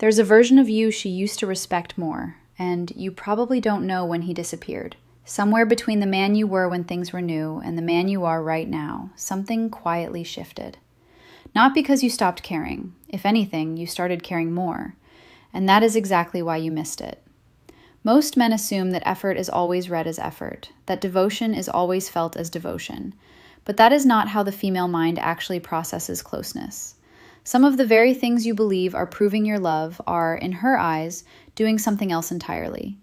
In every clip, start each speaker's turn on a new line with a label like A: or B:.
A: There's a version of you she used to respect more, and you probably don't know when he disappeared. Somewhere between the man you were when things were new and the man you are right now, something quietly shifted. Not because you stopped caring. If anything, you started caring more. And that is exactly why you missed it. Most men assume that effort is always read as effort, that devotion is always felt as devotion. But that is not how the female mind actually processes closeness. Some of the very things you believe are proving your love are, in her eyes, doing something else entirely.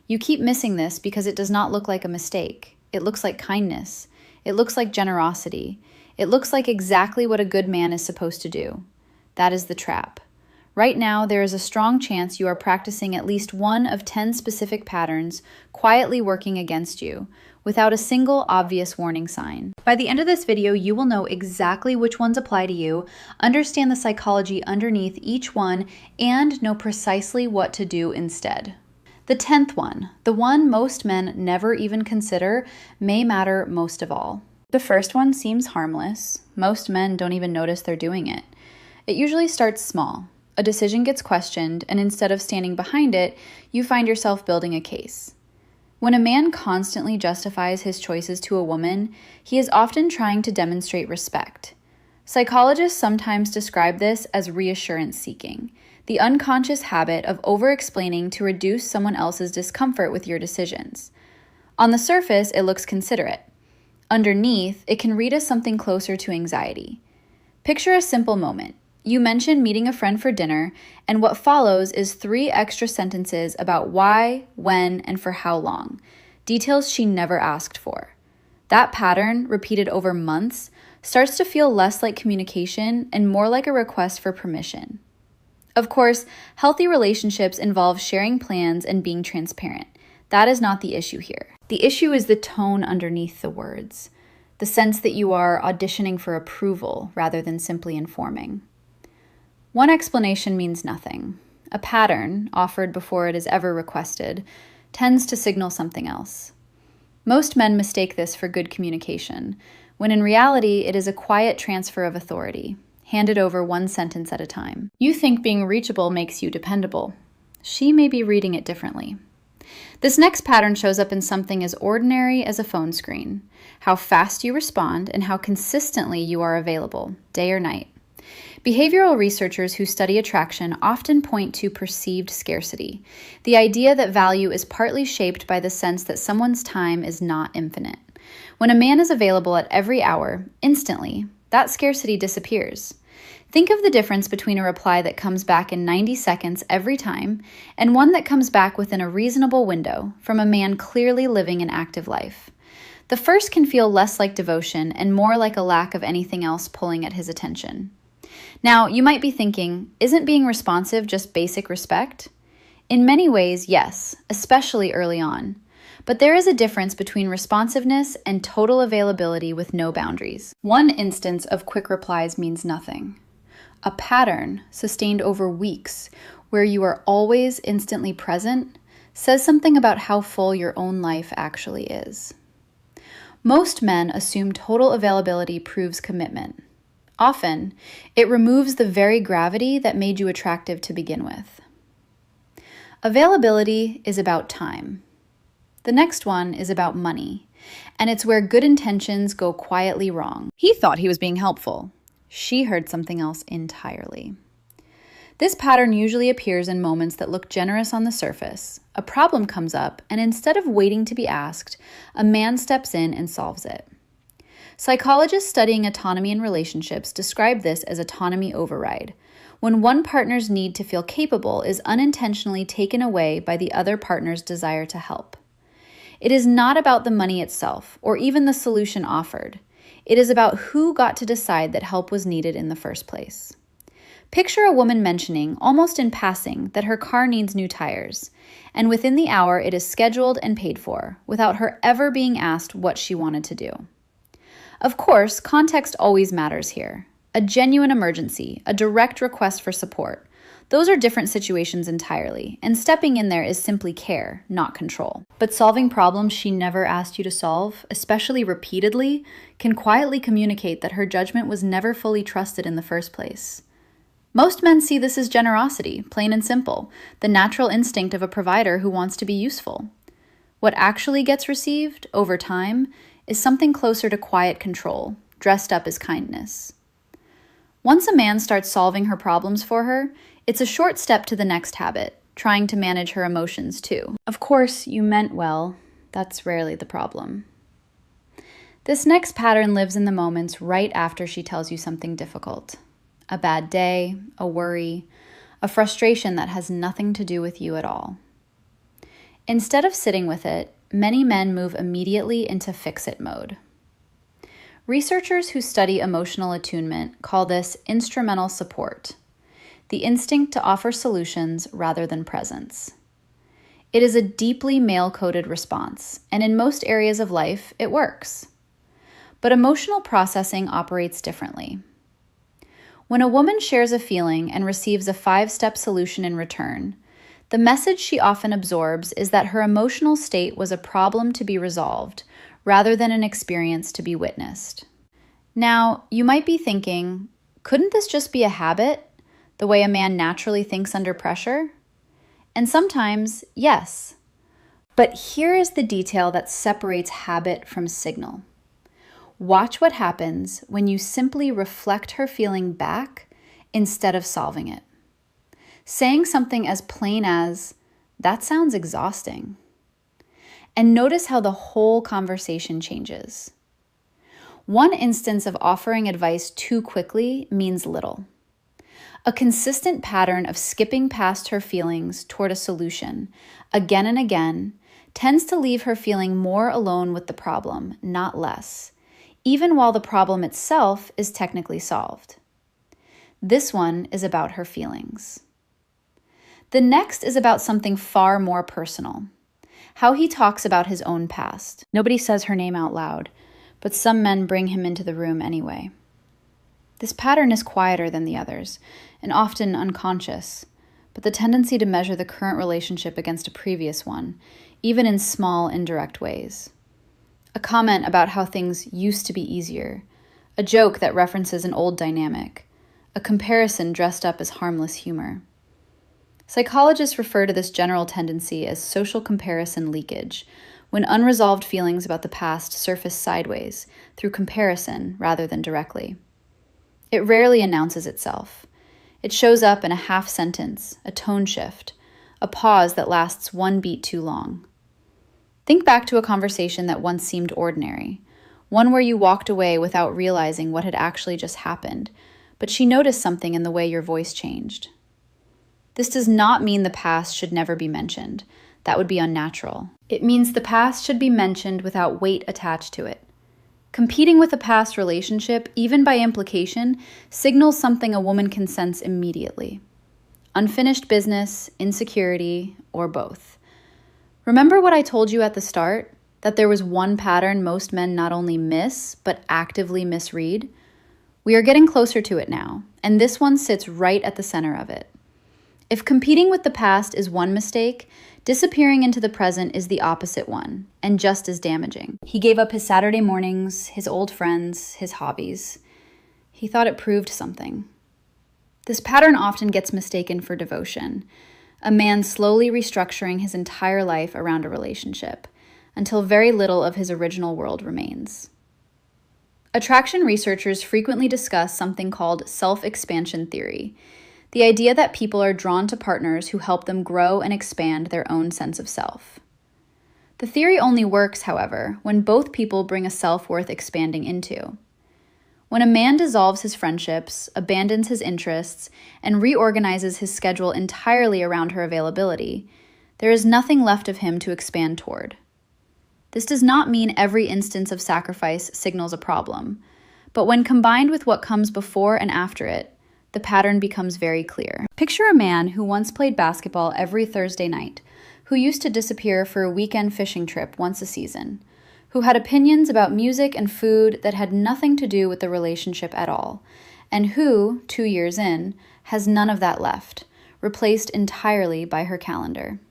A: You keep missing this because it does not look like a mistake. It looks like kindness. It looks like generosity. It looks like exactly what a good man is supposed to do. That is the trap. Right now, there is a strong chance you are practicing at least one of 10 specific patterns quietly working against you, without a single obvious warning sign. By the end of this video, you will know exactly which ones apply to you, understand the psychology underneath each one, and know precisely what to do instead. The 10th one, the one most men never even consider, may matter most of all. The first one seems harmless. Most men don't even notice they're doing it. It usually starts small. A decision gets questioned, and instead of standing behind it, you find yourself building a case. When a man constantly justifies his choices to a woman, he is often trying to demonstrate respect. Psychologists sometimes describe this as reassurance seeking, the unconscious habit of over-explaining to reduce someone else's discomfort with your decisions. On the surface, it looks considerate. Underneath, it can read as something closer to anxiety. Picture a simple moment. You mention meeting a friend for dinner, and what follows is 3 extra sentences about why, when, and for how long. Details she never asked for. That pattern, repeated over months, starts to feel less like communication and more like a request for permission. Of course, healthy relationships involve sharing plans and being transparent. That is not the issue here. The issue is the tone underneath the words, the sense that you are auditioning for approval rather than simply informing. One explanation means nothing. A pattern, offered before it is ever requested, tends to signal something else. Most men mistake this for good communication, when in reality it is a quiet transfer of authority, handed over one sentence at a time. You think being reachable makes you dependable. She may be reading it differently. This next pattern shows up in something as ordinary as a phone screen, how fast you respond and how consistently you are available, day or night. Behavioral researchers who study attraction often point to perceived scarcity, the idea that value is partly shaped by the sense that someone's time is not infinite. When a man is available at every hour, instantly, that scarcity disappears. Think of the difference between a reply that comes back in 90 seconds every time and one that comes back within a reasonable window from a man clearly living an active life. The first can feel less like devotion and more like a lack of anything else pulling at his attention. Now, you might be thinking, isn't being responsive just basic respect? In many ways, yes, especially early on. But there is a difference between responsiveness and total availability with no boundaries. One instance of quick replies means nothing. A pattern, sustained over weeks, where you are always instantly present, says something about how full your own life actually is. Most men assume total availability proves commitment. Often, it removes the very gravity that made you attractive to begin with. Availability is about time. The next one is about money, and it's where good intentions go quietly wrong. He thought he was being helpful. She heard something else entirely. This pattern usually appears in moments that look generous on the surface. A problem comes up, and instead of waiting to be asked, a man steps in and solves it. Psychologists studying autonomy in relationships describe this as autonomy override, when one partner's need to feel capable is unintentionally taken away by the other partner's desire to help. It is not about the money itself, or even the solution offered. It is about who got to decide that help was needed in the first place. Picture a woman mentioning, almost in passing, that her car needs new tires, and within the hour it is scheduled and paid for, without her ever being asked what she wanted to do. Of course, context always matters here. A genuine emergency, a direct request for support. Those are different situations entirely, and stepping in there is simply care, not control. But solving problems she never asked you to solve, especially repeatedly, can quietly communicate that her judgment was never fully trusted in the first place. Most men see this as generosity, plain and simple, the natural instinct of a provider who wants to be useful. What actually gets received, over time, is something closer to quiet control, dressed up as kindness. Once a man starts solving her problems for her, it's a short step to the next habit, trying to manage her emotions too. Of course, you meant well. That's rarely the problem. This next pattern lives in the moments right after she tells you something difficult. A bad day, a worry, a frustration that has nothing to do with you at all. Instead of sitting with it, many men move immediately into fix-it mode. Researchers who study emotional attunement call this instrumental support, the instinct to offer solutions rather than presence. It is a deeply male-coded response, and in most areas of life, it works. But emotional processing operates differently. When a woman shares a feeling and receives a 5-step solution in return, the message she often absorbs is that her emotional state was a problem to be resolved, rather than an experience to be witnessed. Now, you might be thinking, couldn't this just be a habit, the way a man naturally thinks under pressure? And sometimes, yes. But here is the detail that separates habit from signal. Watch what happens when you simply reflect her feeling back instead of solving it. Saying something as plain as, "That sounds exhausting." And notice how the whole conversation changes. One instance of offering advice too quickly means little. A consistent pattern of skipping past her feelings toward a solution, again and again, tends to leave her feeling more alone with the problem, not less, even while the problem itself is technically solved. This one is about her feelings. The next is about something far more personal. How he talks about his own past. Nobody says her name out loud, but some men bring him into the room anyway. This pattern is quieter than the others, and often unconscious, but the tendency to measure the current relationship against a previous one, even in small, indirect ways. A comment about how things used to be easier, a joke that references an old dynamic, a comparison dressed up as harmless humor. Psychologists refer to this general tendency as social comparison leakage, when unresolved feelings about the past surface sideways, through comparison rather than directly. It rarely announces itself. It shows up in a half sentence, a tone shift, a pause that lasts one beat too long. Think back to a conversation that once seemed ordinary, one where you walked away without realizing what had actually just happened, but she noticed something in the way your voice changed. This does not mean the past should never be mentioned. That would be unnatural. It means the past should be mentioned without weight attached to it. Competing with a past relationship, even by implication, signals something a woman can sense immediately. Unfinished business, insecurity, or both. Remember what I told you at the start? That there was one pattern most men not only miss, but actively misread? We are getting closer to it now, and this one sits right at the center of it. If competing with the past is one mistake, disappearing into the present is the opposite one, and just as damaging. He gave up his Saturday mornings, his old friends, his hobbies. He thought it proved something. This pattern often gets mistaken for devotion, a man slowly restructuring his entire life around a relationship, until very little of his original world remains. Attraction researchers frequently discuss something called self-expansion theory, the idea that people are drawn to partners who help them grow and expand their own sense of self. The theory only works, however, when both people bring a self-worth expanding into. When a man dissolves his friendships, abandons his interests, and reorganizes his schedule entirely around her availability, there is nothing left of him to expand toward. This does not mean every instance of sacrifice signals a problem, but when combined with what comes before and after it, the pattern becomes very clear. Picture a man who once played basketball every Thursday night, who used to disappear for a weekend fishing trip once a season, who had opinions about music and food that had nothing to do with the relationship at all, and who, 2 years in, has none of that left, replaced entirely by her calendar.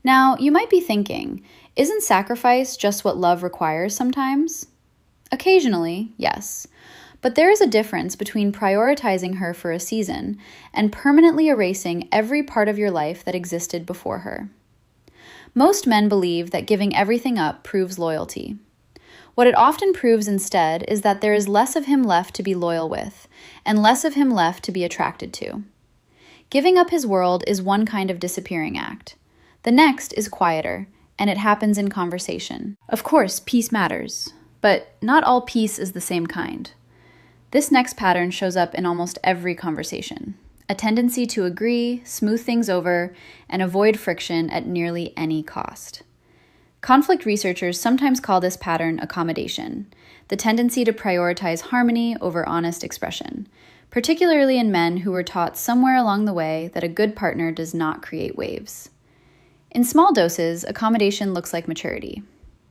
A: Now, you might be thinking, isn't sacrifice just what love requires sometimes? Occasionally, yes. But there is a difference between prioritizing her for a season and permanently erasing every part of your life that existed before her. Most men believe that giving everything up proves loyalty. What it often proves instead is that there is less of him left to be loyal with, and less of him left to be attracted to. Giving up his world is one kind of disappearing act. The next is quieter, and it happens in conversation. Of course, peace matters, but not all peace is the same kind. This next pattern shows up in almost every conversation. A tendency to agree, smooth things over, and avoid friction at nearly any cost. Conflict researchers sometimes call this pattern accommodation, the tendency to prioritize harmony over honest expression, particularly in men who were taught somewhere along the way that a good partner does not create waves. In small doses, accommodation looks like maturity.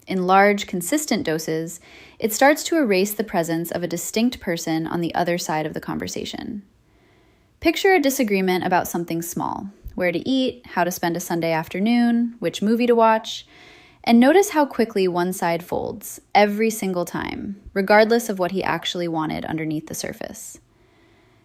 A: In large, consistent doses, it starts to erase the presence of a distinct person on the other side of the conversation. Picture a disagreement about something small: where to eat, how to spend a Sunday afternoon, which movie to watch, and notice how quickly one side folds, every single time, regardless of what he actually wanted underneath the surface.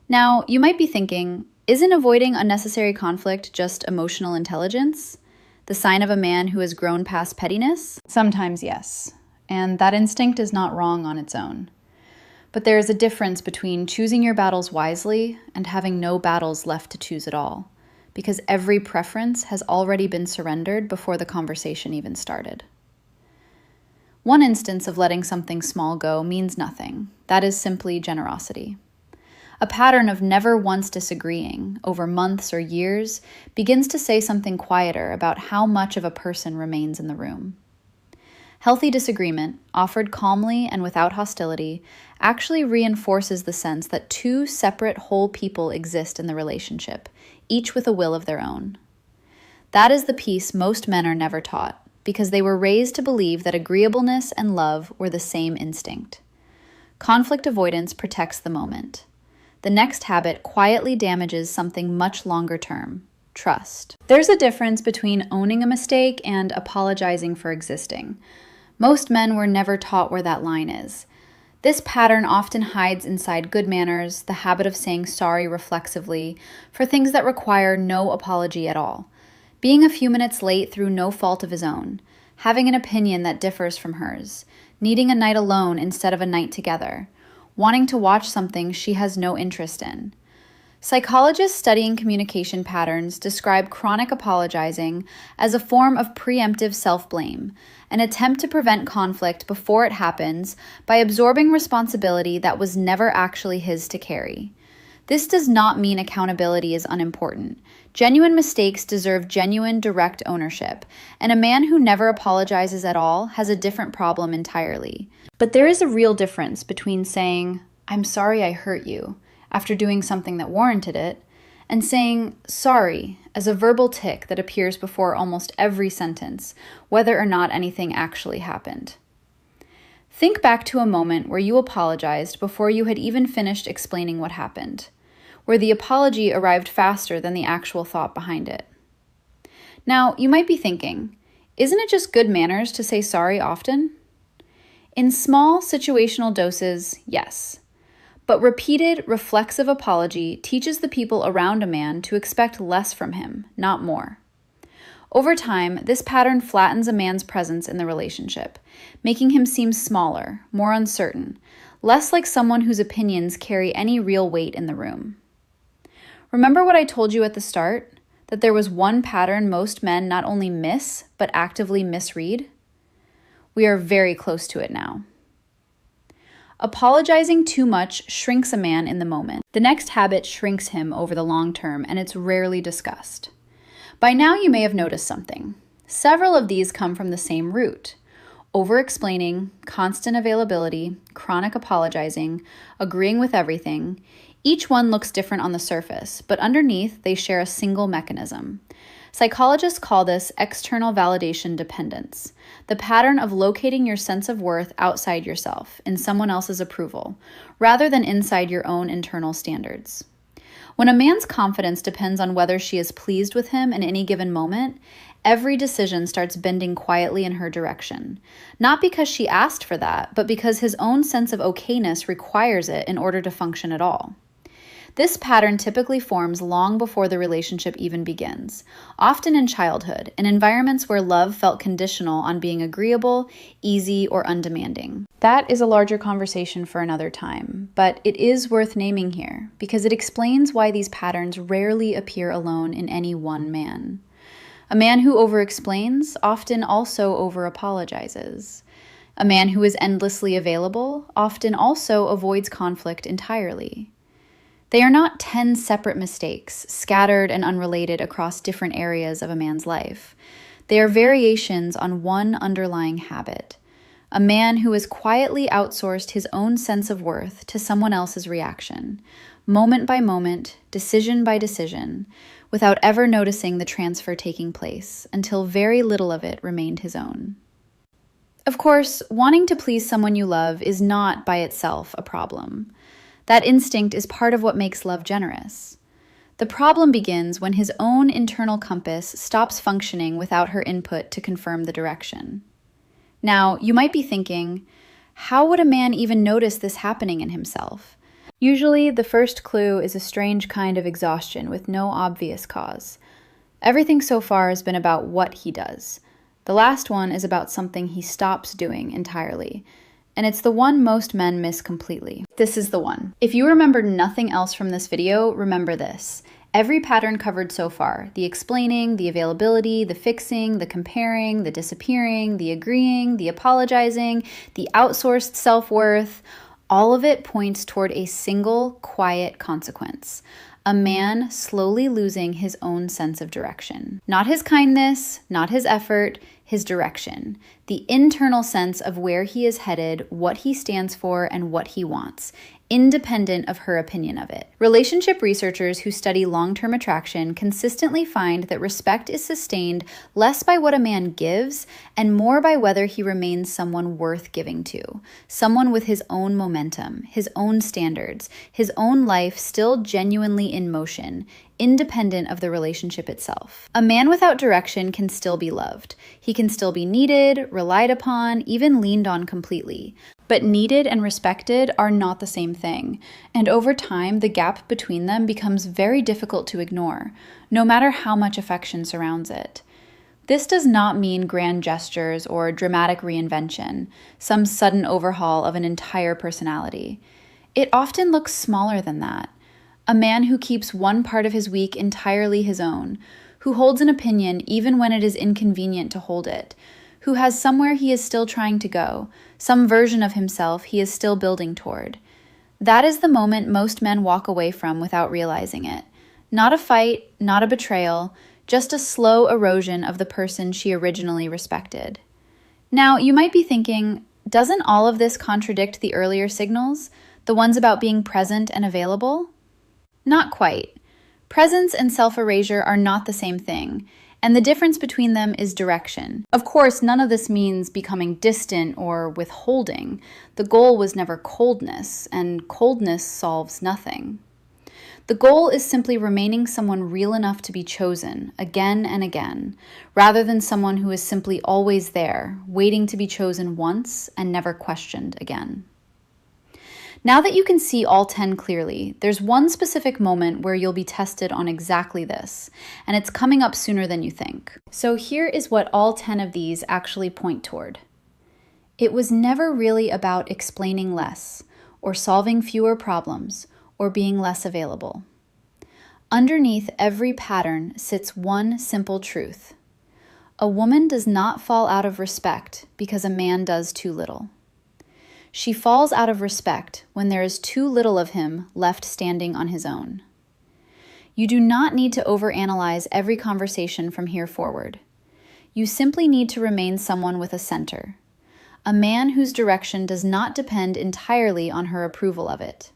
A: Now, you might be thinking, isn't avoiding unnecessary conflict just emotional intelligence? The sign of a man who has grown past pettiness? Sometimes yes, and that instinct is not wrong on its own. But there is a difference between choosing your battles wisely and having no battles left to choose at all, because every preference has already been surrendered before the conversation even started. One instance of letting something small go means nothing. That is simply generosity. A pattern of never once disagreeing over months or years begins to say something quieter about how much of a person remains in the room. Healthy disagreement, offered calmly and without hostility, actually reinforces the sense that two separate whole people exist in the relationship, each with a will of their own. That is the piece most men are never taught, because they were raised to believe that agreeableness and love were the same instinct. Conflict avoidance protects the moment. The next habit quietly damages something much longer term: trust. There's a difference between owning a mistake and apologizing for existing. Most men were never taught where that line is. This pattern often hides inside good manners, the habit of saying sorry reflexively for things that require no apology at all, being a few minutes late through no fault of his own, having an opinion that differs from hers, needing a night alone instead of a night together, wanting to watch something she has no interest in. Psychologists studying communication patterns describe chronic apologizing as a form of preemptive self-blame, an attempt to prevent conflict before it happens by absorbing responsibility that was never actually his to carry. This does not mean accountability is unimportant. Genuine mistakes deserve genuine, direct ownership, and a man who never apologizes at all has a different problem entirely. But there is a real difference between saying, "I'm sorry I hurt you," after doing something that warranted it, and saying sorry as a verbal tick that appears before almost every sentence, whether or not anything actually happened. Think back to a moment where you apologized before you had even finished explaining what happened, where the apology arrived faster than the actual thought behind it. Now, you might be thinking, isn't it just good manners to say sorry often? In small situational doses, yes. But repeated, reflexive apology teaches the people around a man to expect less from him, not more. Over time, this pattern flattens a man's presence in the relationship, making him seem smaller, more uncertain, less like someone whose opinions carry any real weight in the room. Remember what I told you at the start? That there was one pattern most men not only miss, but actively misread? We are very close to it now. Apologizing too much shrinks a man in the moment. The next habit shrinks him over the long term, and it's rarely discussed. By now you may have noticed something. Several of these come from the same root: over-explaining, constant availability, chronic apologizing, agreeing with everything. Each one looks different on the surface, but underneath they share a single mechanism. Psychologists call this external validation dependence, the pattern of locating your sense of worth outside yourself, in someone else's approval, rather than inside your own internal standards. When a man's confidence depends on whether she is pleased with him in any given moment, every decision starts bending quietly in her direction. Not because she asked for that, but because his own sense of okayness requires it in order to function at all. This pattern typically forms long before the relationship even begins, often in childhood, in environments where love felt conditional on being agreeable, easy, or undemanding. That is a larger conversation for another time, but it is worth naming here because it explains why these patterns rarely appear alone in any one man. A man who over-explains often also over-apologizes. A man who is endlessly available often also avoids conflict entirely. They are not 10 separate mistakes, scattered and unrelated across different areas of a man's life. They are variations on one underlying habit. A man who has quietly outsourced his own sense of worth to someone else's reaction, moment by moment, decision by decision, without ever noticing the transfer taking place, until very little of it remained his own. Of course, wanting to please someone you love is not by itself a problem. That instinct is part of what makes love generous. The problem begins when his own internal compass stops functioning without her input to confirm the direction. Now, you might be thinking, how would a man even notice this happening in himself? Usually, the first clue is a strange kind of exhaustion with no obvious cause. Everything so far has been about what he does. The last one is about something he stops doing entirely. And it's the one most men miss completely. This is the one. If you remember nothing else from this video, remember this. Every pattern covered so far, the explaining, the availability, the fixing, the comparing, the disappearing, the agreeing, the apologizing, the outsourced self-worth, all of it points toward a single, quiet consequence. A man slowly losing his own sense of direction. Not his kindness, not his effort, his direction. The internal sense of where he is headed, what he stands for, and what he wants, independent of her opinion of it. Relationship researchers who study long-term attraction consistently find that respect is sustained less by what a man gives and more by whether he remains someone worth giving to, someone with his own momentum, his own standards, his own life still genuinely in motion, independent of the relationship itself. A man without direction can still be loved. He can still be needed, relied upon, even leaned on completely. But needed and respected are not the same thing, and over time, the gap between them becomes very difficult to ignore, no matter how much affection surrounds it. This does not mean grand gestures or dramatic reinvention, some sudden overhaul of an entire personality. It often looks smaller than that. A man who keeps one part of his week entirely his own, who holds an opinion even when it is inconvenient to hold it, who has somewhere he is still trying to go, some version of himself he is still building toward. That is the moment most men walk away from without realizing it. Not a fight, not a betrayal, just a slow erosion of the person she originally respected. Now, you might be thinking, doesn't all of this contradict the earlier signals, the ones about being present and available? Not quite. Presence and self-erasure are not the same thing, and the difference between them is direction. Of course, none of this means becoming distant or withholding. The goal was never coldness, and coldness solves nothing. The goal is simply remaining someone real enough to be chosen, again and again, rather than someone who is simply always there, waiting to be chosen once and never questioned again. Now that you can see all 10 clearly, there's one specific moment where you'll be tested on exactly this, and it's coming up sooner than you think. So here is what all 10 of these actually point toward. It was never really about explaining less, or solving fewer problems, or being less available. Underneath every pattern sits one simple truth. A woman does not fall out of respect because a man does too little. She falls out of respect when there is too little of him left standing on his own. You do not need to overanalyze every conversation from here forward. You simply need to remain someone with a center, a man whose direction does not depend entirely on her approval of it.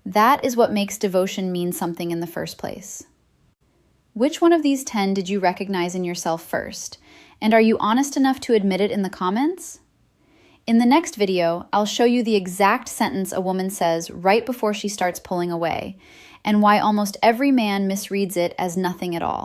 A: That is what makes devotion mean something in the first place. Which one of these 10 did you recognize in yourself first? And are you honest enough to admit it in the comments? In the next video, I'll show you the exact sentence a woman says right before she starts pulling away, and why almost every man misreads it as nothing at all.